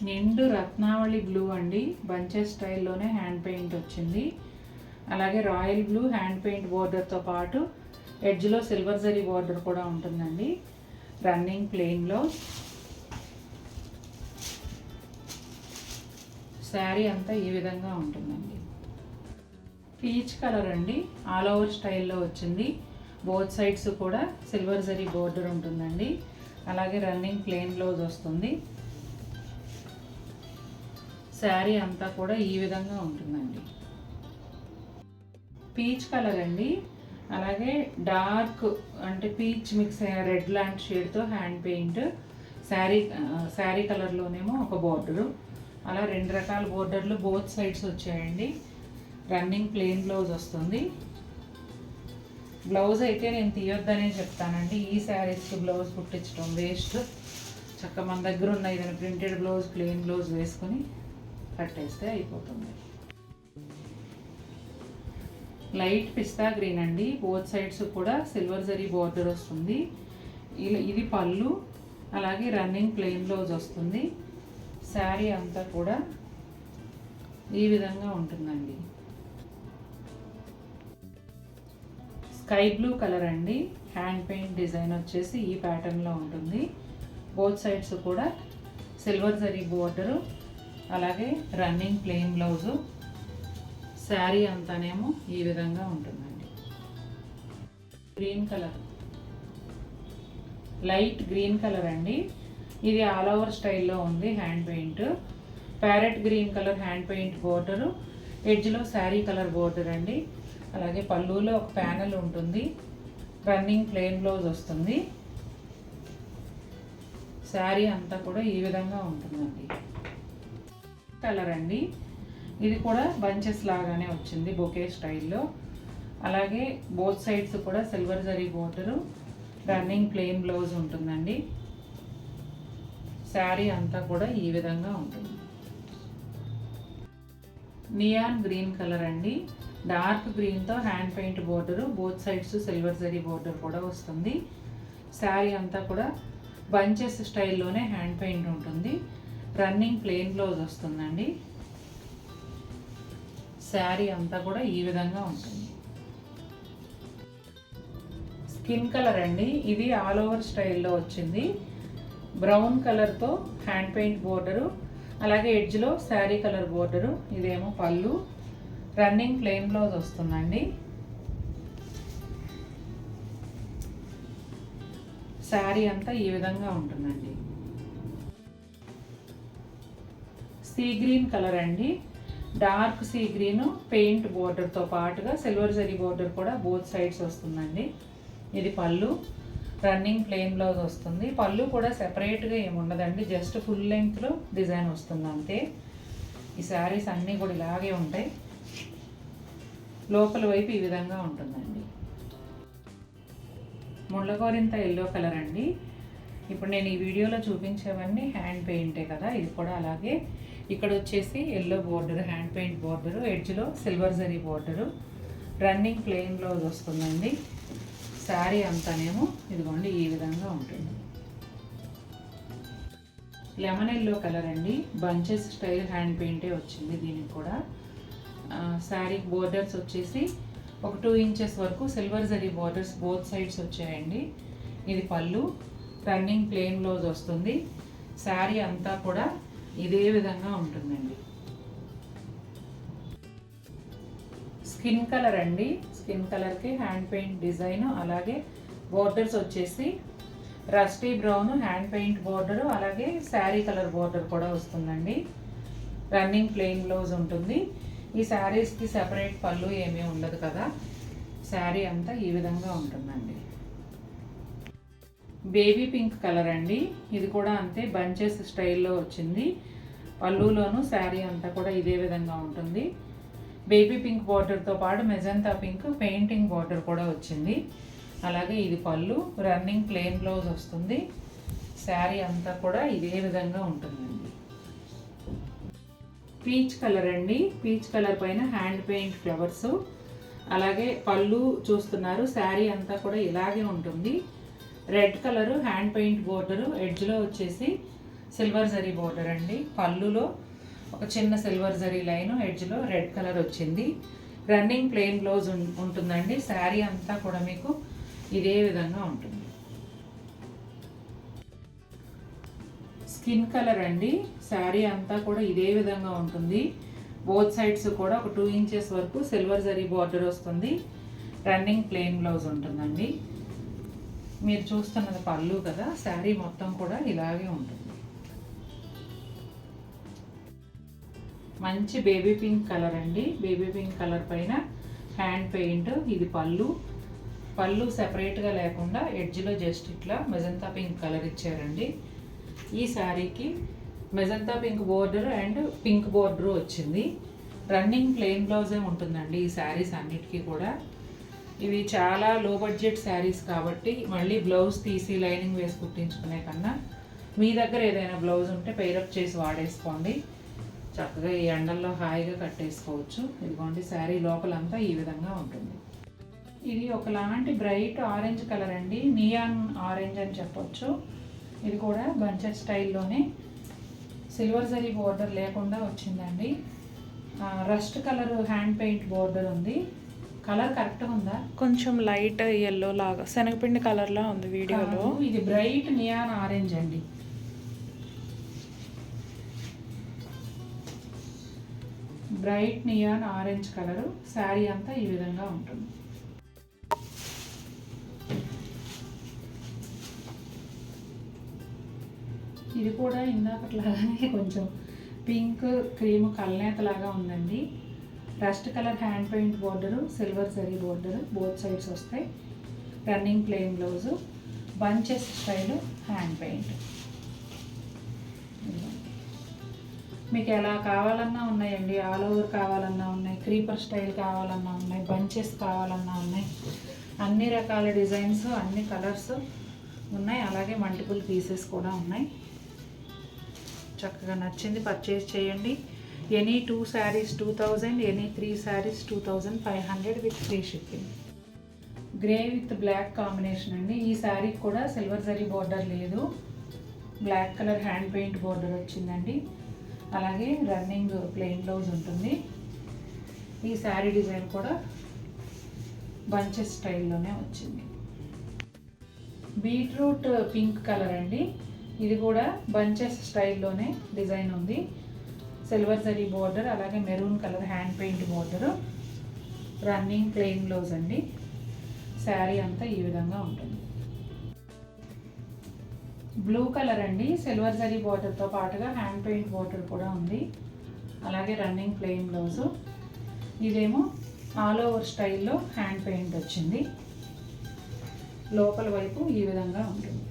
నిండు రత్నావళి బ్లూ అండి, బంచెస్ స్టైల్లోనే హ్యాండ్ పెయింట్ వచ్చింది. అలాగే రాయల్ బ్లూ హ్యాండ్ పెయింట్ బోర్డర్తో పాటు ఎడ్జ్లో సిల్వర్ జరీ బోర్డర్ కూడా ఉంటుందండి. రన్నింగ్ ప్లెయిన్లో శారీ అంతా ఈ విధంగా ఉంటుందండి. పీచ్ కలర్ అండి, ఆల్ ఓవర్ స్టైల్లో వచ్చింది. బోత్ సైడ్స్ కూడా సిల్వర్ జరీ బోర్డర్ ఉంటుందండి. అలాగే రన్నింగ్ ప్లెయిన్ బ్లౌజ్ వస్తుంది. శారీ అంతా కూడా ఈ విధంగా ఉంటుందండి. పీచ్ కలర్ అండి, అలాగే డార్క్ అంటే పీచ్ మిక్స్ రెడ్ లాంటి షేడ్తో హ్యాండ్ పెయింట్. శారీ కలర్లోనేమో ఒక బోర్డరు, అలా 2 రకాల బోర్డర్లు బోత్ సైడ్స్ వచ్చాయండి. రన్నింగ్ ప్లెయిన్ బ్లౌజ్ వస్తుంది. బ్లౌజ్ అయితే నేను తీయొద్దనే చెప్తానండి. ఈ శారీస్కి బ్లౌజ్ కుట్టించడం వేస్ట్. చక్కగా మన దగ్గర ఉన్న ఏదైనా ప్రింటెడ్ బ్లౌజ్, ప్లెయిన్ బ్లౌజ్ వేసుకొని కట్టేస్తే అయిపోతుంది. లైట్ పిస్తా గ్రీన్ అండి, బోత్ సైడ్స్ కూడా సిల్వర్ జరీ బోర్డర్ వస్తుంది. ఇది పళ్ళు, అలాగే రన్నింగ్ ప్లెయిన్ బ్లౌజ్ వస్తుంది. శారీ అంతా కూడా ఈ విధంగా ఉంటుందండి. స్కై బ్లూ కలర్ అండి, హ్యాండ్ పెయింట్ డిజైన్ వచ్చేసి ఈ ప్యాటర్న్లో ఉంటుంది. బోత్ సైడ్స్ కూడా సిల్వర్ జరీ బోర్డరు, అలాగే రన్నింగ్ ప్లెయిన్ బ్లౌజు. శారీ అంతానేమో ఈ విధంగా ఉంటుందండి. Green colour, light green colour అండి, ఇది ఆల్ ఓవర్ స్టైల్లో ఉంది hand paint. Parrot green colour hand paint border, ఎడ్జ్లో శారీ కలర్ బోర్డర్ అండి. అలాగే పళ్ళులో ఒక ప్యానెల్ ఉంటుంది. రన్నింగ్ ప్లెయిన్ బ్లౌజ్ వస్తుంది. శారీ అంతా కూడా ఈ విధంగా ఉంటుందండి. కలర్ అండి, ఇది కూడా బంచెస్ లాగానే వచ్చింది బొకే స్టైల్లో. అలాగే బోత్ సైడ్స్ కూడా silver zari border, running plain blouse ఉంటుందండి. శారీ అంతా కూడా ఈ విధంగా ఉంటుంది. నియాన్ గ్రీన్ కలర్ అండి, డార్క్ గ్రీన్తో hand paint border, both sides silver zari border కూడా వస్తుంది. శారీ అంతా కూడా బంచెస్ స్టైల్లోనే హ్యాండ్ పెయింట్ ఉంటుంది. రన్నింగ్ ప్లెయిన్ బ్లౌజ్ వస్తుందండి. శారీ అంతా కూడా ఈ విధంగా ఉంటుంది. స్కిన్ కలర్ అండి, ఇది ఆల్ ఓవర్ స్టైల్లో వచ్చింది. బ్రౌన్ కలర్తో హ్యాండ్ పెయింట్ బోర్డరు, అలాగే ఎడ్జ్లో శారీ కలర్ బోర్డరు. ఇదేమో పళ్ళు, రన్నింగ్ ప్లెయిన్ బ్లౌజ్ వస్తుందండి. శారీ అంతా ఈ విధంగా ఉంటుందండి. సీ గ్రీన్ కలర్ అండి, డార్క్ సీ గ్రీన్ పెయింట్ బోర్డర్తో పాటుగా సిల్వర్ జరీ బోర్డర్ కూడా బోత్ సైడ్స్ వస్తుందండి. ఇది పళ్ళు, రన్నింగ్ ప్లెయిన్ బ్లౌజ్ వస్తుంది. పళ్ళు కూడా సెపరేట్గా ఏమి ఉండదండి, జస్ట్ ఫుల్ లెంగ్త్లో డిజైన్ వస్తుంది అంతే. ఈ శారీస్ అన్నీ కూడా ఇలాగే ఉంటాయి. లోపల వైపు ఈ విధంగా ఉంటుందండి. ముళ్ళగోరింత ఎల్లో కలర్ అండి, ఇప్పుడు నేను ఈ వీడియోలో చూపించేవన్నీ హ్యాండ్ పెయింటే కదా, ఇది కూడా అలాగే. ఇక్కడ వచ్చేసి yellow border hand paint border, ఎడ్జ్లో silver zari border, running plain blouse వస్తుందండి. శారీ అంతానేమో ఇదిగోండి ఈ విధంగా ఉంటుంది. లెమన్ ఎల్లో కలర్ అండి, బంచెస్ స్టైల్ హ్యాండ్ పెయింటే వచ్చింది దీనికి కూడా. శారీ బోర్డర్స్ వచ్చేసి ఒక 2 ఇంచెస్ వరకు silver zari borders both sides వచ్చాయండి. ఇది పళ్ళు, రన్నింగ్ ప్లెయిన్ బ్లౌజ్ వస్తుంది. శారీ అంతా కూడా ఇదే విధంగా ఉంటుందండి. స్కిన్ కలర్ అండి, స్కిన్ కలర్కి హ్యాండ్ పెయింట్ డిజైన్, అలాగే బోర్డర్స్ వచ్చేసి rusty brown hand paint border, అలాగే శారీ కలర్ బోర్డర్ కూడా వస్తుందండి. రన్నింగ్ ప్లెయిన్ బ్లౌజ్ ఉంటుంది. ఈ శారీస్కి సెపరేట్ పళ్ళు ఏమీ ఉండదు కదా, శారీ అంతా ఈ విధంగా ఉంటుందండి. బేబీ పింక్ కలర్ అండి, ఇది కూడా అంతే బంచెస్ స్టైల్లో వచ్చింది. పళ్ళులోను శారీ అంతా కూడా ఇదే విధంగా ఉంటుంది. బేబీ పింక్ బార్డర్తో పాటు మెజంతా పింక్ పెయింటింగ్ బార్డర్ కూడా వచ్చింది. అలాగే ఇది పళ్ళు, రన్నింగ్ ప్లెయిన్ బ్లౌజ్ వస్తుంది. శారీ అంతా కూడా ఇదే విధంగా ఉంటుందండి. పీచ్ కలర్ అండి, పీచ్ కలర్ పైన హ్యాండ్ పెయింట్ ఫ్లవర్స్, అలాగే పళ్ళు చూస్తున్నారు. శారీ అంతా కూడా ఇలాగే ఉంటుంది. Red colour hand paint border, ఎడ్జ్లో వచ్చేసి సిల్వర్ జరీ బోర్డర్ అండి. పళ్ళులో ఒక చిన్న సిల్వర్ జరీ లైన్, ఎడ్జ్లో రెడ్ కలర్ వచ్చింది. రన్నింగ్ ప్లెయిన్ బ్లౌజ్ ఉంటుందండి. శారీ అంతా కూడా మీకు ఇదే విధంగా ఉంటుంది. స్కిన్ కలర్ అండి. శారీ అంతా కూడా ఇదే విధంగా ఉంటుంది. బోత్ సైడ్స్ కూడా ఒక 2 ఇంచెస్ వరకు సిల్వర్ జరీ బార్డర్ వస్తుంది. రన్నింగ్ ప్లెయిన్ బ్లౌజ్ ఉంటుందండి. మీరు చూస్తున్నది పళ్ళు కదా, శారీ మొత్తం కూడా ఇలాగే ఉంటుంది. మంచి బేబీ పింక్ కలర్ అండి. బేబీ పింక్ కలర్ పైన హ్యాండ్ పెయింట్. ఇది పళ్ళు సెపరేట్గా లేకుండా ఎడ్జ్లో జస్ట్ ఇట్లా మెజంతా పింక్ కలర్ ఇచ్చారండి. ఈ శారీకి magenta pink border and pink border వచ్చింది. రన్నింగ్ ప్లెయిన్ బ్లౌజే ఉంటుందండి ఈ శారీస్ అన్నిటికీ కూడా. ఇవి చాలా లో బడ్జెట్ శారీస్ కాబట్టి మళ్ళీ బ్లౌజ్ తీసి లైనింగ్ వేసి కుట్టించుకునే కన్నా మీ దగ్గర ఏదైనా బ్లౌజ్ ఉంటే పెయిరప్ చేసి వాడేసుకోండి. చక్కగా ఈ ఎండల్లో హాయిగా కట్టేసుకోవచ్చు. ఇదిగోండి శారీ లోపలంతా ఈ విధంగా ఉంటుంది. ఇది ఒకలాంటి బ్రైట్ ఆరెంజ్ కలర్ అండి. నియాన్ ఆరెంజ్ అని చెప్పొచ్చు. ఇది కూడా బంచెస్ స్టైల్లోనే సిల్వర్ జరీ బోర్డర్ లేకుండా వచ్చిందండి. Rust colour hand paint border ఉంది. కలర్ కరెక్ట్గా ఉందా? కొంచెం లైట్ ఎల్లో లాగా శనగపిండి కలర్లా ఉంది వీడియోలో. ఇది బ్రైట్ నియాన్ ఆరెంజ్ అండి. Bright neon orange colour. Sari అంతా ఈ విధంగా ఉంటుంది. ఇది కూడా ఇందాకట్లాగానే కొంచెం పింక్ క్రీమ్ కల్నేతలాగా ఉందండి. Rust colour hand paint border, silver zari border both sides వస్తాయి. Running plain blouse, bunches style hand paint. మీకు ఎలా కావాలన్నా ఉన్నాయండి. ఆల్ ఓవర్ కావాలన్నా ఉన్నాయి, క్రీపర్ స్టైల్ కావాలన్నా ఉన్నాయి, బంచెస్ కావాలన్నా ఉన్నాయి. అన్ని రకాల డిజైన్స్, అన్ని కలర్స్ ఉన్నాయి. అలాగే మల్టిపుల్ పీసెస్ కూడా ఉన్నాయి. చక్కగా నచ్చింది పర్చేస్ చేయండి. Any 2 saris 2000, any 3 saris 2500 with free shipping. Grey with black combination అండి. ఈ శారీకి కూడా సిల్వర్ జరీ బోర్డర్ లేదు. Black colour hand paint border వచ్చిందండి. అలాగే రన్నింగ్ ప్లెయిన్ బ్లౌజ్ ఉంటుంది. ఈ శారీ డిజైన్ కూడా బంచెస్ స్టైల్లోనే వచ్చింది. బీట్రూట్ పింక్ కలర్ అండి. ఇది కూడా బంచెస్ స్టైల్లోనే డిజైన్ ఉంది. సిల్వర్ జరీ బోర్డర్, అలాగే maroon colour hand paint border, running plain blouse అండి. శారీ అంతా ఈ విధంగా ఉంటుంది. బ్లూ కలర్ అండి. సిల్వర్ జరీ బోర్డర్తో పాటుగా హ్యాండ్ పెయింట్ బోర్డర్ కూడా ఉంది. అలాగే రన్నింగ్ ప్లెయిన్ బ్లౌజు. ఇదేమో ఆల్ ఓవర్ స్టైల్లో హ్యాండ్ పెయింట్ వచ్చింది. లోపల వైపు ఈ విధంగా ఉంటుంది.